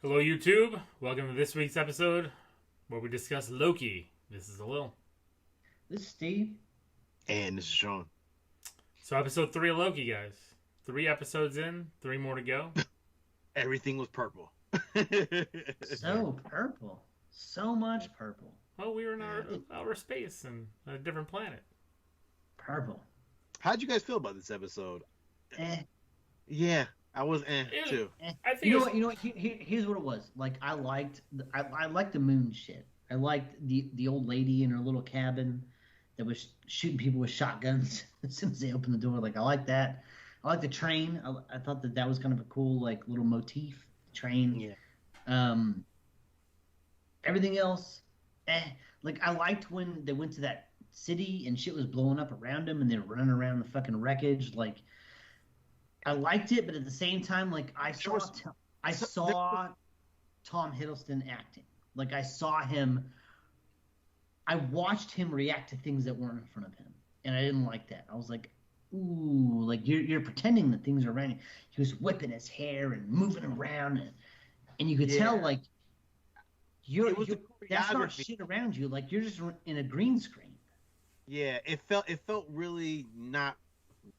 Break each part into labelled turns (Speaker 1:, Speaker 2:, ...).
Speaker 1: Hello, YouTube. Welcome to this week's episode where we discuss Loki. This is Lil.
Speaker 2: This is Steve.
Speaker 3: And this is Sean.
Speaker 1: So, episode 3 of Loki, guys. 3 episodes in, 3 more to go.
Speaker 3: Everything was purple.
Speaker 2: So purple. So much purple.
Speaker 1: Well, we were in outer space and a different planet.
Speaker 2: Purple.
Speaker 3: How'd you guys feel about this episode?
Speaker 2: Eh.
Speaker 3: Yeah, I was too.
Speaker 1: I think
Speaker 2: You know what? Here's what it was. Like I liked the moon shit. I liked the old lady in her little cabin that was shooting people with shotguns as soon as they opened the door. Like I like that. I like the train. I thought that was kind of a cool like little motif. Train.
Speaker 3: Yeah.
Speaker 2: Everything else, Like I liked when they went to that city and shit was blowing up around them and they're running around the fucking wreckage. Like I liked it, but at the same time, like I saw Tom Hiddleston acting. Like I saw him. I watched him react to things that weren't in front of him, and I didn't like that. I was like, "Ooh, like you're pretending that things are around you." He was whipping his hair and moving around, and you could tell like that's not shit around you. Like you're just in a green screen.
Speaker 3: Yeah, it felt really not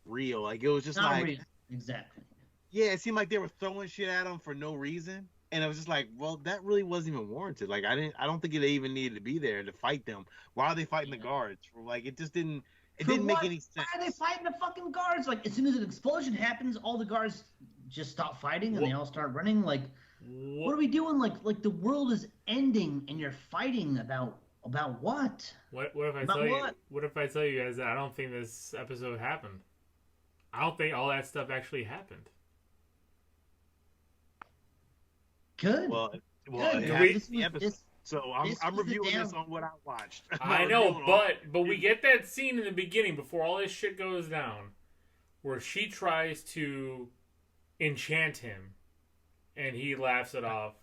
Speaker 3: real. Like it was just
Speaker 2: Not
Speaker 3: like
Speaker 2: real. Exactly.
Speaker 3: yeah, it seemed like they were throwing shit at him for no reason. And I was just like, well, that really wasn't even warranted. Like I don't think they even needed to be there to fight them. Why are they fighting the guards? Like it just didn't make any sense.
Speaker 2: Why are they fighting the fucking guards? Like as soon as an explosion happens, all the guards just stop fighting and they all start running. Like what are we doing? Like the world is ending and you're fighting about what?
Speaker 1: What if I
Speaker 2: About
Speaker 1: tell you?
Speaker 2: what?
Speaker 1: What if I tell you guys that I don't think this episode happened? I don't think all that stuff actually happened.
Speaker 2: Good.
Speaker 3: Well,
Speaker 2: Good.
Speaker 3: it
Speaker 1: Do
Speaker 3: happened
Speaker 1: we-
Speaker 3: in the episode. So I'm reviewing this on what I watched.
Speaker 1: I know, but we get that scene in the beginning before all this shit goes down, where she tries to enchant him, and he laughs it off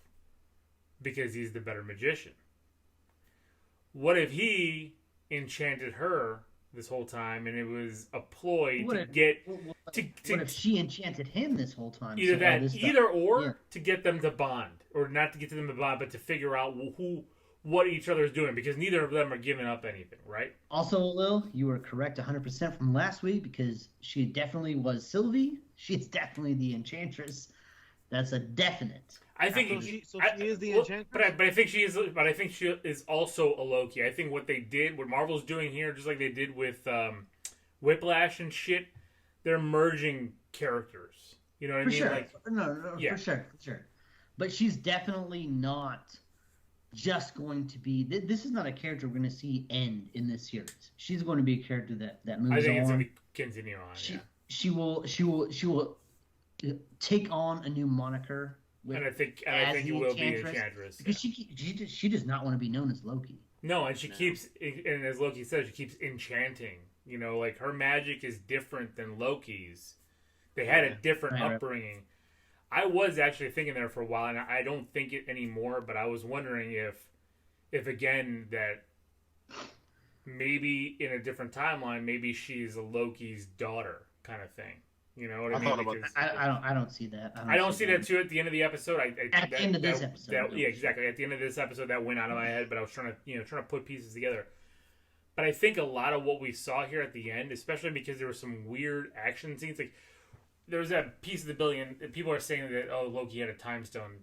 Speaker 1: because he's the better magician. What if he enchanted her this whole time, and it was a ploy
Speaker 2: What
Speaker 1: to
Speaker 2: if-
Speaker 1: get
Speaker 2: What
Speaker 1: to
Speaker 2: if she enchanted him this whole time?
Speaker 1: either
Speaker 2: So all
Speaker 1: that,
Speaker 2: this stuff-
Speaker 1: either or
Speaker 2: Yeah.
Speaker 1: to get them to bond, or not to get them to bond, but to figure out what each other is doing, because neither of them are giving up anything, right?
Speaker 2: Also, Lil, you were correct 100% from last week because she definitely was Sylvie. She's definitely the Enchantress. That's a definite.
Speaker 1: I think
Speaker 3: she is the
Speaker 1: well,
Speaker 3: Enchantress?
Speaker 1: but I think she is. But I think she is also a Loki. I think what they did, what Marvel's doing here, just like they did with Whiplash and shit, they're merging characters. You know what I mean?
Speaker 2: Sure.
Speaker 1: Like,
Speaker 2: No,
Speaker 1: yeah.
Speaker 2: for sure. But she's definitely not just going to be. This is not a character we're going to see end in this series. She's going to be a character that moves
Speaker 1: I think
Speaker 2: on.
Speaker 1: it's going to continue on.
Speaker 2: She will take on a new moniker.
Speaker 1: And I think you will be Enchantress
Speaker 2: because she does not want to be known as Loki.
Speaker 1: No, and she keeps, and as Loki says, she keeps enchanting. You know, like her magic is different than Loki's. They had a different upbringing. I was actually thinking there for a while, and I don't think it anymore. But I was wondering if again that maybe in a different timeline, maybe she's a Loki's daughter kind of thing. You know what I mean?
Speaker 3: thought about that.
Speaker 2: I don't see that.
Speaker 1: I don't see that too at the end of the episode.
Speaker 2: At the end of this episode.
Speaker 1: Yeah, exactly. At the end of this episode, that went out of my head, but I was trying to put pieces together. But I think a lot of what we saw here at the end, especially because there were some weird action scenes, like there was that piece of the building, and people are saying that Loki had a time stone.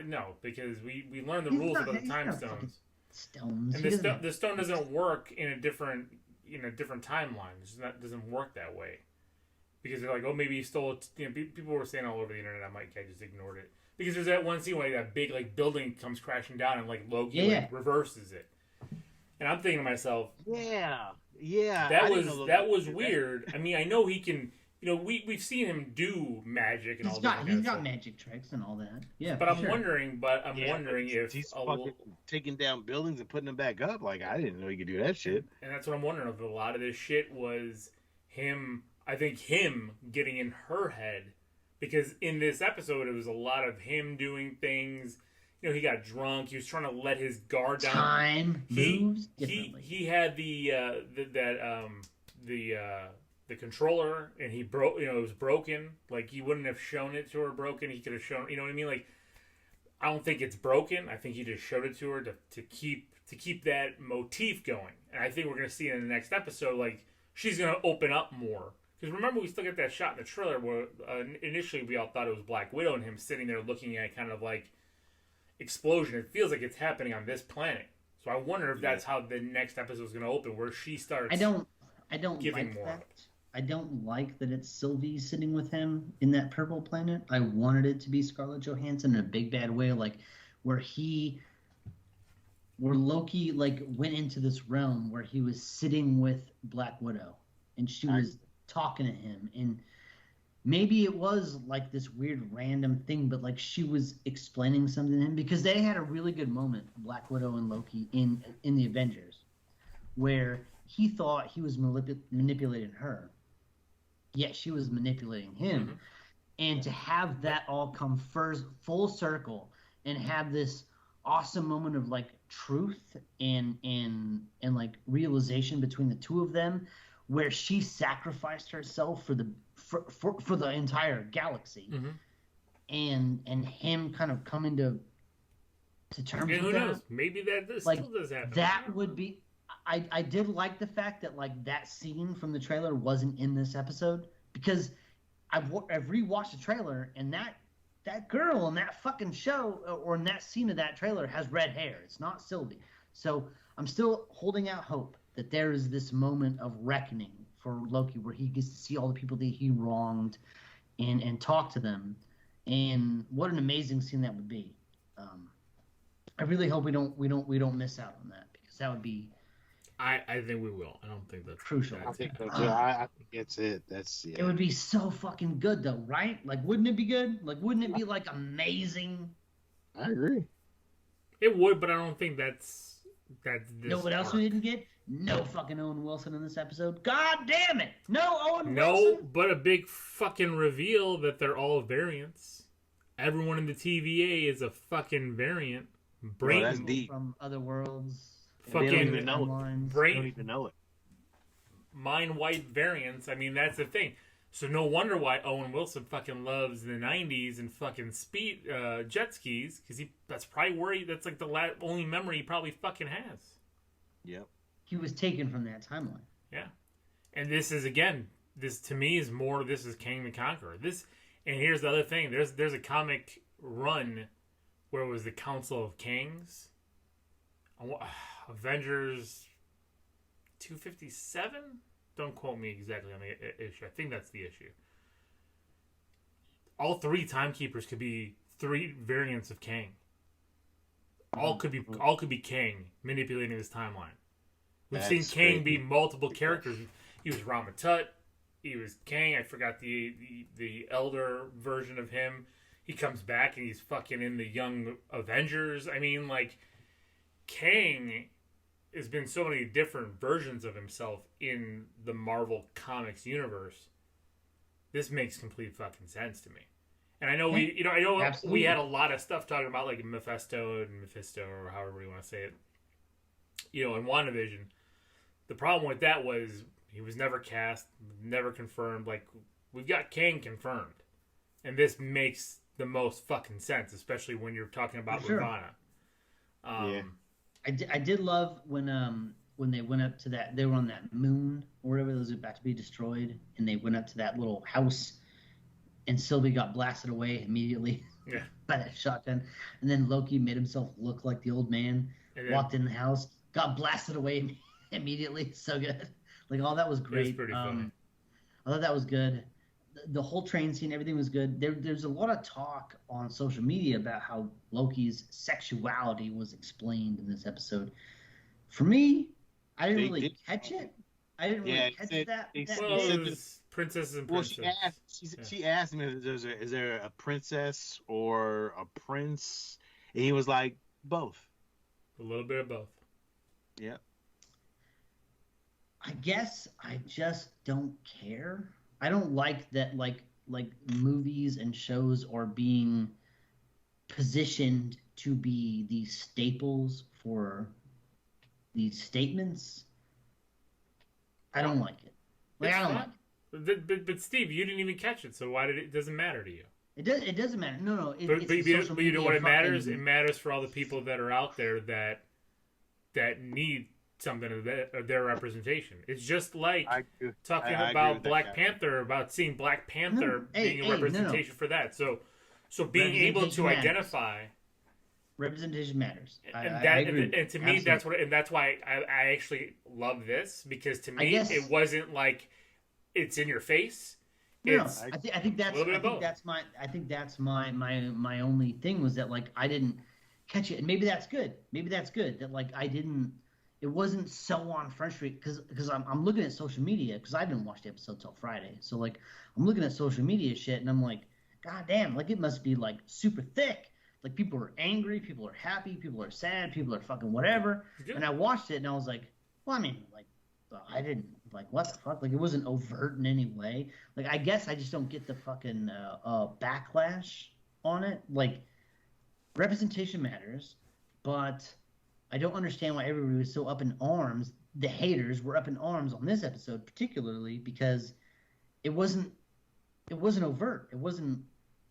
Speaker 1: No, because we learned the rules about the time stones.
Speaker 2: Stones.
Speaker 1: And the stone doesn't work in a different timeline. It doesn't work that way. Because they're like, oh, maybe he stole it. You know, people were saying all over the internet. I just ignored it. Because there's that one scene where that big building comes crashing down and Loki reverses it. And I'm thinking to myself,
Speaker 3: yeah,
Speaker 1: that was weird. I mean, I know he can. You know, we've seen him do magic and all that.
Speaker 2: He's got magic tricks and all that. Yeah,
Speaker 1: but I'm wondering if
Speaker 3: he's taking down buildings and putting them back up. Like I didn't know he could do that shit.
Speaker 1: And that's what I'm wondering if a lot of this shit was him. I think him getting in her head, because in this episode it was a lot of him doing things. You know, he got drunk. He was trying to let his guard down.
Speaker 2: Time moves differently.
Speaker 1: He had the controller, and he broke. You know, it was broken. Like he wouldn't have shown it to her broken. He could have shown. You know what I mean? Like I don't think it's broken. I think he just showed it to her to keep that motif going. And I think we're gonna see in the next episode, like she's gonna open up more. Because remember, we still get that shot in the trailer where initially we all thought it was Black Widow and him sitting there looking at kind of like explosion. It feels like it's happening on this planet. So I wonder if that's how the next episode is going to open, where she starts.
Speaker 2: I don't
Speaker 1: giving
Speaker 2: like
Speaker 1: more
Speaker 2: that.
Speaker 1: of it.
Speaker 2: I don't like that it's Sylvie sitting with him in that purple planet. I wanted it to be Scarlett Johansson in a big bad way, like where Loki like went into this realm where he was sitting with Black Widow and she was talking to him, and maybe it was like this weird random thing, but like she was explaining something to him, because they had a really good moment, Black Widow and Loki, in the Avengers, where he thought he was manipulating her, yet she was manipulating him.
Speaker 1: Mm-hmm.
Speaker 2: And to have that all come first full circle and have this awesome moment of like truth and like realization between the two of them, where she sacrificed herself for the entire galaxy,
Speaker 1: Mm-hmm.
Speaker 2: and him kind of coming to terms
Speaker 1: And
Speaker 2: with
Speaker 1: who
Speaker 2: that.
Speaker 1: knows? Maybe that
Speaker 2: Like,
Speaker 1: still does happen.
Speaker 2: that would be. I did like the fact that like that scene from the trailer wasn't in this episode, because I've rewatched the trailer, and that girl in that fucking show, or in that scene of that trailer, has red hair. It's not Sylvie. So I'm still holding out hope that there is this moment of reckoning for Loki, where he gets to see all the people that he wronged and talk to them. And what an amazing scene that would be. I really hope we don't miss out on that, because that would be.
Speaker 1: I think we will. I don't think that's
Speaker 2: crucial.
Speaker 3: I think that's it. I think it's it. That's
Speaker 2: It would be so fucking good, though, right? Like, wouldn't it be good? Like, wouldn't it be like amazing?
Speaker 3: I agree.
Speaker 1: It would, but I don't think that's this.
Speaker 2: You know what else we didn't get? No fucking Owen Wilson in this episode. God damn it! No Owen Wilson.
Speaker 1: No, but a big fucking reveal that they're all variants. Everyone in the TVA is a fucking variant. Brain,
Speaker 3: that's deep.
Speaker 2: From other worlds.
Speaker 1: Fucking
Speaker 3: They don't even know it.
Speaker 2: timelines.
Speaker 3: They don't even know it.
Speaker 1: mind white variants. I mean, that's the thing. So no wonder why Owen Wilson fucking loves the '90s and fucking speed jet skis, because that's probably where that's like the only memory he probably fucking has.
Speaker 3: Yep.
Speaker 2: He was taken from that timeline.
Speaker 1: Yeah, and this is again, this to me is more. This is Kang the Conqueror. This, and here's the other thing. There's a comic run where it was the Council of Kangs. Avengers 257. Don't quote me exactly on the issue. I think that's the issue. All three timekeepers could be three variants of Kang. All could be Kang manipulating this timeline. We've seen Kang be multiple characters. He was Ramatut. He was Kang. I forgot the elder version of him. He comes back and he's fucking in the Young Avengers. I mean, like, Kang has been so many different versions of himself in the Marvel Comics universe. This makes complete fucking sense to me. And I know we had a lot of stuff talking about like Mephisto, or however you want to say it. In WandaVision. The problem with that was he was never cast, never confirmed. Like, we've got Kang confirmed. And this makes the most fucking sense, especially when you're talking about Ravonna.
Speaker 3: Yeah.
Speaker 2: I did love when they went up to that, they were on that moon or whatever that was about to be destroyed, and they went up to that little house, and Sylvie got blasted away immediately by that shotgun, and then Loki made himself look like the old man, walked in the house, got blasted away immediately. So good. Like, all that was great.
Speaker 1: It was pretty funny.
Speaker 2: I thought that was good. The whole train scene, everything was good. There's a lot of talk on social media about how Loki's sexuality was explained in this episode. For me, I didn't really catch it. I didn't really catch that.
Speaker 1: Well, it was princesses and princess.
Speaker 3: Well, she asked him, is there a princess or a prince? And he was like, both.
Speaker 1: A little bit of both.
Speaker 3: Yeah.
Speaker 2: I guess I just don't care. I don't like that, like movies and shows are being positioned to be these staples for these statements. I don't like it. I don't like it.
Speaker 1: But Steve, you didn't even catch it, so why doesn't matter to you?
Speaker 2: It doesn't matter. No.
Speaker 1: But you know what it matters? It matters for all the people that are out there that need something of their representation. It's just like talking about Black Panther, about seeing Black Panther being a representation for that. So being able to identify
Speaker 2: representation matters.
Speaker 1: I agree. And to me, that's why I actually love this, because to me it wasn't like it's in your face.
Speaker 2: I think that's my only thing was that like I didn't catch it, and maybe that's good. Maybe that's good that like I didn't. It wasn't so on Front Street because I'm looking at social media because I didn't watch the episode till Friday. So like I'm looking at social media shit and I'm like, God damn, like it must be like super thick. Like people are angry, people are happy, people are sad, people are fucking whatever. And I watched it and I was like, well, I mean, like I didn't like what the fuck? Like it wasn't overt in any way. Like I guess I just don't get the fucking backlash on it. Like representation matters, but I don't understand why everybody was so up in arms. The haters were up in arms on this episode, particularly because it wasn't overt. It wasn't.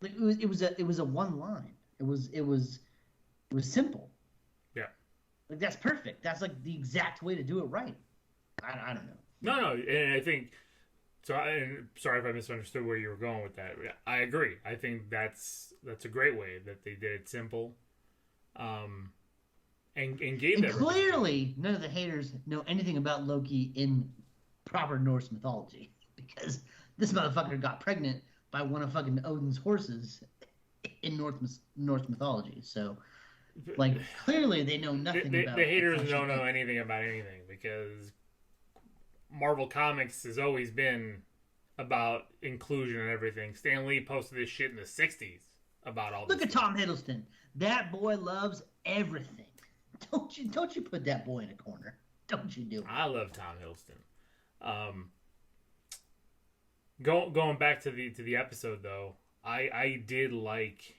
Speaker 2: It was a one line. It was simple.
Speaker 1: Yeah.
Speaker 2: Like that's perfect. That's like the exact way to do it right. I don't know.
Speaker 1: No, and I think. So, sorry if I misunderstood where you were going with that. I agree. I think that's a great way that they did it simple. And gave that.
Speaker 2: Clearly, none of the haters know anything about Loki in proper Norse mythology, because this motherfucker got pregnant by one of fucking Odin's horses in Norse mythology. So, like, clearly they know nothing about.
Speaker 1: The haters don't know anything about anything, because Marvel Comics has always been about inclusion and everything. Stan Lee posted this shit in the '60s about all this.
Speaker 2: Look at Tom Hiddleston. That boy loves everything. Don't you put that boy in a corner. Don't you do it.
Speaker 1: I love Tom Hiddleston. Going back to the episode though, I did like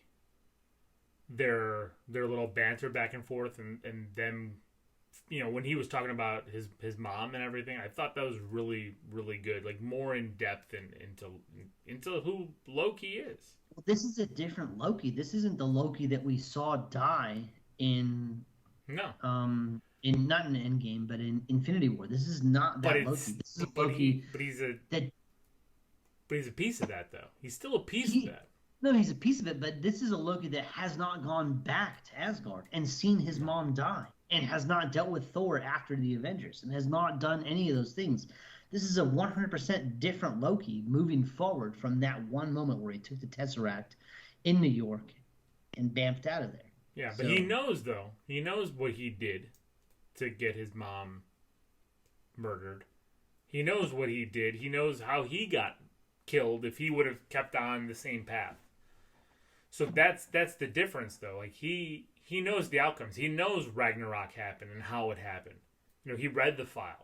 Speaker 1: their little banter back and forth and them, you know, when he was talking about his mom and everything. I thought that was really, really good. Like more in depth into who Loki is.
Speaker 2: Well, this is a different Loki. This isn't the Loki that we saw die in.
Speaker 1: No.
Speaker 2: Not in Endgame, but in Infinity War. This is not that Loki. This is a Loki.
Speaker 1: But he's a piece of that, though. He's still a piece of that.
Speaker 2: No, he's a piece of it. But this is a Loki that has not gone back to Asgard and seen his mom die, and has not dealt with Thor after the Avengers, and has not done any of those things. This is a 100% different Loki moving forward from that one moment where he took the Tesseract in New York and bamfed out of there.
Speaker 1: Yeah, but he knows, though. He knows what he did to get his mom murdered. He knows what he did. He knows how he got killed if he would have kept on the same path. So that's the difference, though. Like, he knows the outcomes. He knows Ragnarok happened and how it happened. You know, he read the files.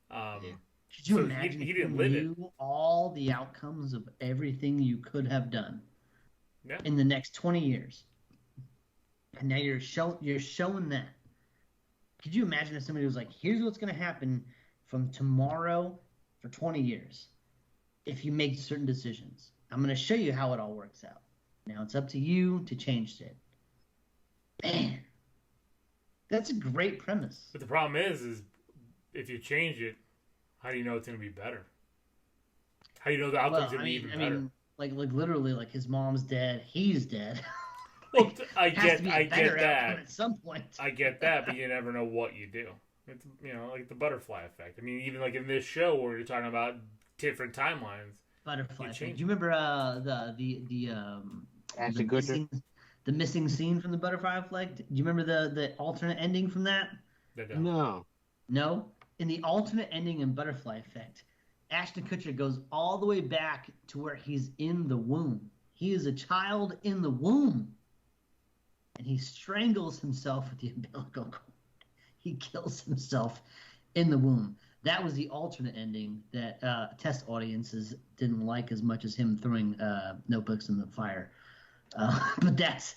Speaker 2: Could you imagine he didn't live it? All the outcomes of everything you could have done in the next 20 years? And now you're showing that. Could you imagine if somebody was like, here's what's going to happen from tomorrow for 20 years if you make certain decisions. I'm going to show you how it all works out. Now it's up to you to change it. Man, that's a great premise.
Speaker 1: But the problem is if you change it, how do you know it's going to be better? How do you know the outcome's going to be even better? I mean,
Speaker 2: like literally, like his mom's dead, he's dead.
Speaker 1: Well, I get that.
Speaker 2: At some point.
Speaker 1: I get that, but you never know what you do. It's, you know, like the butterfly effect. I mean, even like in this show where you're talking about different timelines.
Speaker 2: Butterfly effect. Do you remember the missing scene from the butterfly effect? Do you remember the alternate ending from that?
Speaker 3: No.
Speaker 2: No? In the alternate ending in Butterfly Effect, Ashton Kutcher goes all the way back to where he's in the womb. He is a child in the womb. And he strangles himself with the umbilical cord. He kills himself in the womb. That was the alternate ending that test audiences didn't like as much as him throwing notebooks in the fire. But that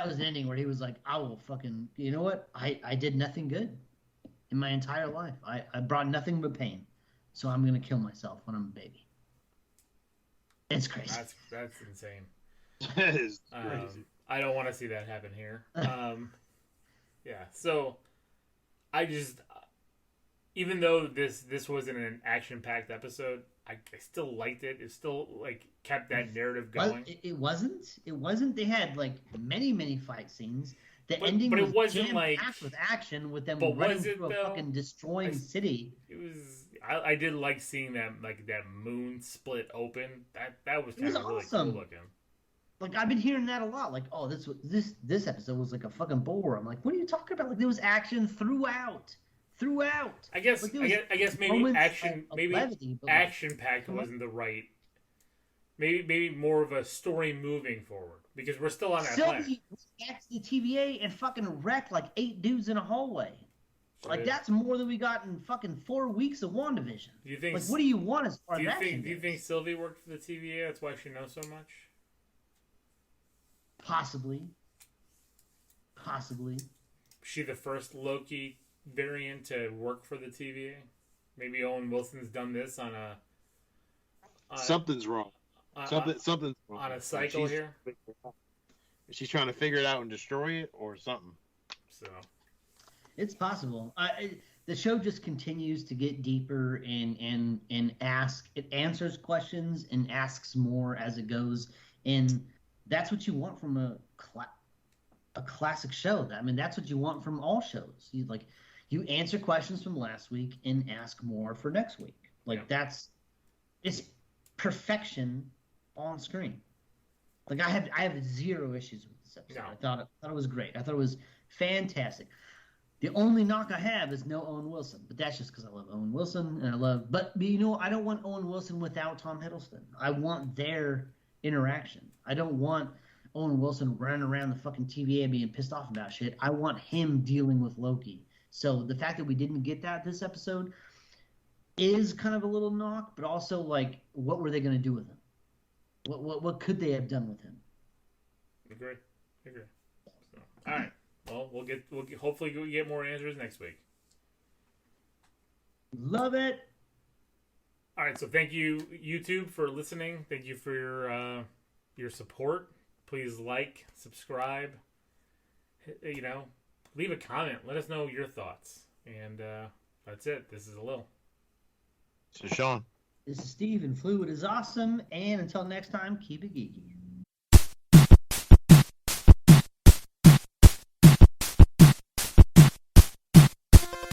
Speaker 2: was an ending where he was like, I will fucking, you know what? I did nothing good in my entire life. I brought nothing but pain. So I'm going to kill myself when I'm a baby. It's crazy.
Speaker 1: That's insane.
Speaker 3: That is crazy.
Speaker 1: I don't want to see that happen here. Yeah. So I just, even though this wasn't an action-packed episode, I still liked it. It still like kept that narrative going.
Speaker 2: It wasn't. It wasn't. They had like many fight scenes. The ending
Speaker 1: but it
Speaker 2: was
Speaker 1: wasn't like
Speaker 2: jam-packed with action, with them
Speaker 1: but
Speaker 2: running
Speaker 1: was it,
Speaker 2: through a
Speaker 1: though?
Speaker 2: fucking destroying city.
Speaker 1: It was. I did like seeing that moon split open. That was kind of really
Speaker 2: awesome.
Speaker 1: cool looking.
Speaker 2: Like I've been hearing that a lot. Like, oh, this episode was like a fucking bore. I'm like, what are you talking about? Like there was action throughout.
Speaker 1: I guess
Speaker 2: like,
Speaker 1: I guess maybe action action packed wasn't the right. Maybe more of a story moving forward because we're still on that planet.
Speaker 2: Sylvie went to the TVA and fucking wrecked like 8 dudes in a hallway. Like that's more than we got in fucking 4 weeks of WandaVision.
Speaker 1: Do you think?
Speaker 2: Like, what do you want as far as action?
Speaker 1: Do you think Sylvie worked for the TVA? That's why she knows so much.
Speaker 2: Possibly.
Speaker 1: Was she the first Loki variant to work for the TVA? Maybe Owen Wilson's done this on a.
Speaker 3: Something's wrong. Something's wrong.
Speaker 1: On a cycle here.
Speaker 3: She's trying to figure it out and destroy it, or something.
Speaker 1: So.
Speaker 2: It's possible. The show just continues to get deeper and ask. It answers questions and asks more as it goes, and that's what you want from a classic show. I mean, that's what you want from all shows. You answer questions from last week and ask more for next week. It's perfection on screen. Like I have zero issues with this episode. No. I thought it was great. I thought it was fantastic. The only knock I have is no Owen Wilson, but that's just because I love Owen Wilson and but you know, I don't want Owen Wilson without Tom Hiddleston. I want their interaction. I don't want Owen Wilson running around the fucking TVA being pissed off about shit. I want him dealing with Loki. So the fact that we didn't get that this episode is kind of a little knock, but also like, what were they going to do with him? What could they have done with him?
Speaker 1: Agree. So, all right. Well, we'll hopefully we get more answers next week.
Speaker 2: Love it.
Speaker 1: All right, so thank you, YouTube, for listening. Thank you for your support. Please like, subscribe. Leave a comment. Let us know your thoughts. And that's it. This is Lil.
Speaker 3: This is Sean.
Speaker 2: This is Steve, and Fluid is awesome. And until next time, keep it geeky.